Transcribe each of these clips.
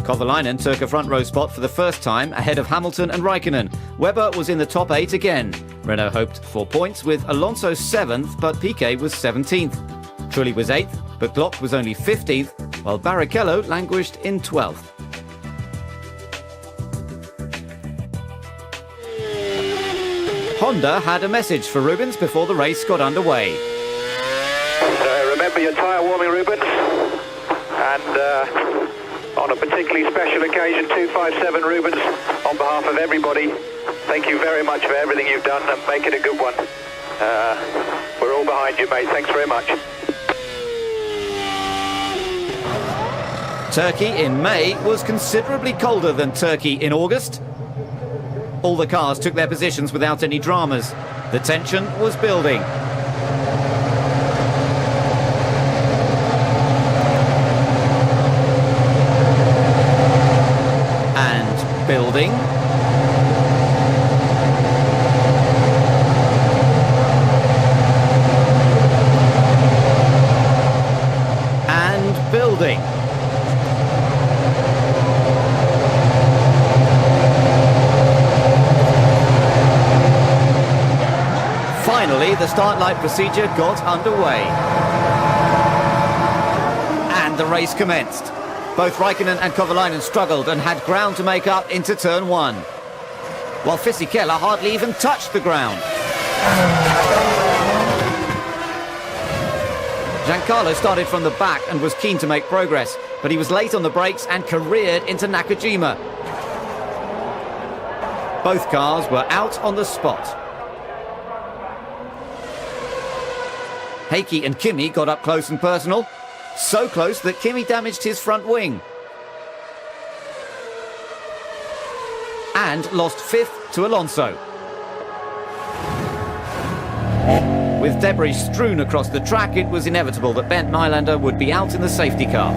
Kovalainen took a front row spot for the first time ahead of Hamilton and Raikkonen. Webber was in the top 8 again. Renault hoped for points with Alonso 7th, but Piquet was 17th. Trulli was 8th, but Glock was only 15th, while Barrichello languished in 12th. Honda had a message for Rubens before the race got underway. So remember your tyre warming, Rubens, and on a particularly special occasion, 257 Rubens, on behalf of everybody, thank you very much for everything you've done and make it a good one. We're all behind you, mate. Thanks very much. Turkey in May was considerably colder than Turkey in August. All the cars took their positions without any dramas. The tension was building. And building. And building. Finally, the start light procedure got underway. And the race commenced. Both Raikkonen and Kovalainen struggled and had ground to make up into turn 1. While Fisichella hardly even touched the ground. Giancarlo started from the back and was keen to make progress, but he was late on the brakes and careered into Nakajima. Both cars were out on the spot. Heikki and Kimi got up close and personal, so close that Kimi damaged his front wing. And lost 5th to Alonso. With debris strewn across the track, it was inevitable that Bent Nylander would be out in the safety car.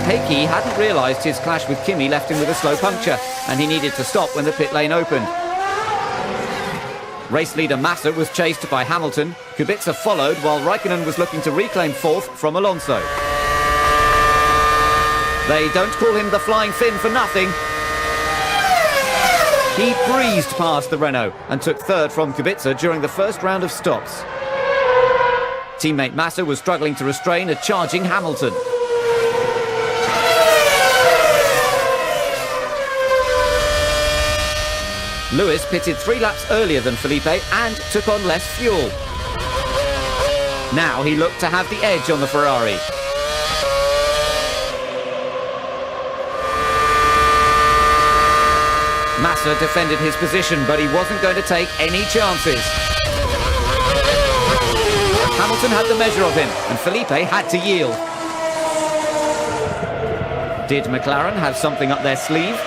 Heikki hadn't realised his clash with Kimi left him with a slow puncture, and he needed to stop when the pit lane opened. Race leader Massa was chased by Hamilton. Kubica followed while Raikkonen was looking to reclaim 4th from Alonso. They don't call him the Flying Finn for nothing. He breezed past the Renault and took 3rd from Kubica during the first round of stops. Teammate Massa was struggling to restrain a charging Hamilton. Lewis pitted 3 laps earlier than Felipe and took on less fuel. Now he looked to have the edge on the Ferrari. Massa defended his position, but he wasn't going to take any chances. Hamilton had the measure of him, and Felipe had to yield. Did McLaren have something up their sleeve?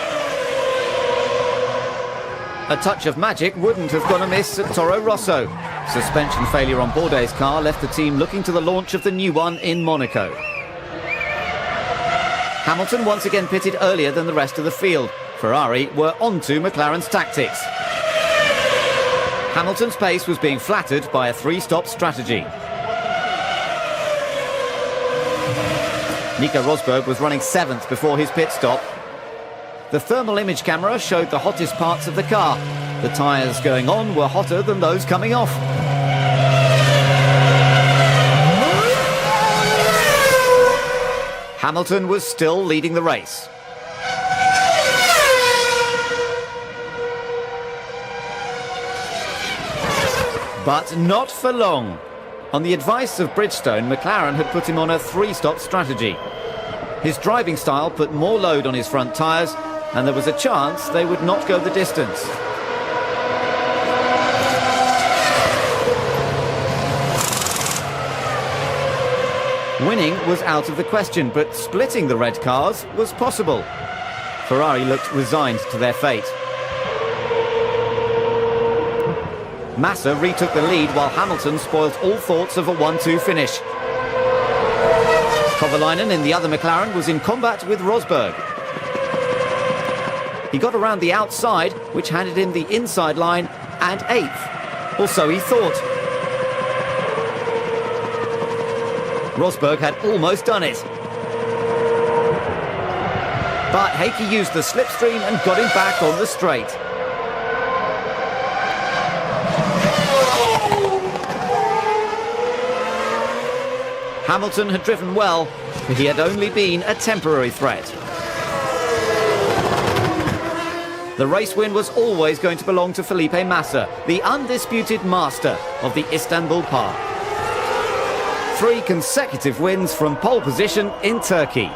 A touch of magic wouldn't have gone amiss at Toro Rosso. Suspension failure on Bourdais' car left the team looking to the launch of the new one in Monaco. Hamilton once again pitted earlier than the rest of the field. Ferrari were onto McLaren's tactics. Hamilton's pace was being flattered by a 3-stop strategy. Nico Rosberg was running 7th before his pit stop. The thermal image camera showed the hottest parts of the car. The tyres going on were hotter than those coming off. Hamilton was still leading the race. But not for long. On the advice of Bridgestone, McLaren had put him on a 3-stop strategy. His driving style put more load on his front tyres, and there was a chance they would not go the distance. Winning was out of the question, but splitting the red cars was possible. Ferrari looked resigned to their fate. Massa retook the lead while Hamilton spoilt all thoughts of a 1-2 finish. Kovalainen in the other McLaren was in combat with Rosberg. He got around the outside, which handed him the inside line and 8th. Or so he thought. Rosberg had almost done it. But Hakey used the slipstream and got him back on the straight. Hamilton had driven well, but he had only been a temporary threat. The race win was always going to belong to Felipe Massa, the undisputed master of the Istanbul Park. 3 consecutive wins from pole position in Turkey.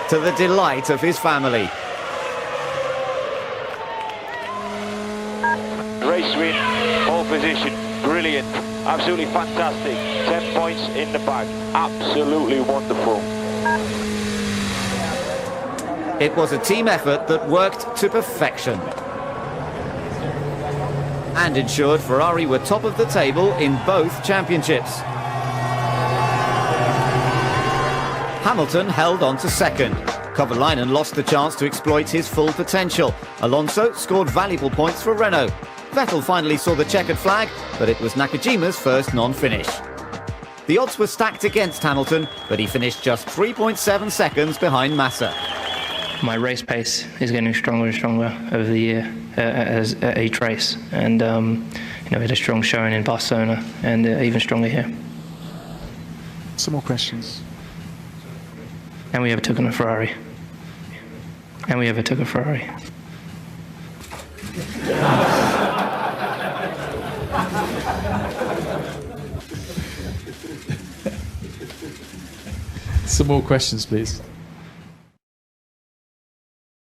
To the delight of his family. Race win, pole position, brilliant, absolutely fantastic. 10 points in the bag, absolutely wonderful. It was a team effort that worked to perfection and ensured Ferrari were top of the table in both championships. Hamilton held on to second. Kovalainen lost the chance to exploit his full potential. Alonso scored valuable points for Renault. Vettel finally saw the checkered flag, but it was Nakajima's first non-finish. The odds were stacked against Hamilton, but he finished just 3.7 seconds behind Massa. My race pace is getting stronger and stronger over the year at each race, and we had a strong showing in Barcelona and even stronger here. Some more questions. And we overtook a Ferrari. And we overtook a Ferrari. Some more questions, please.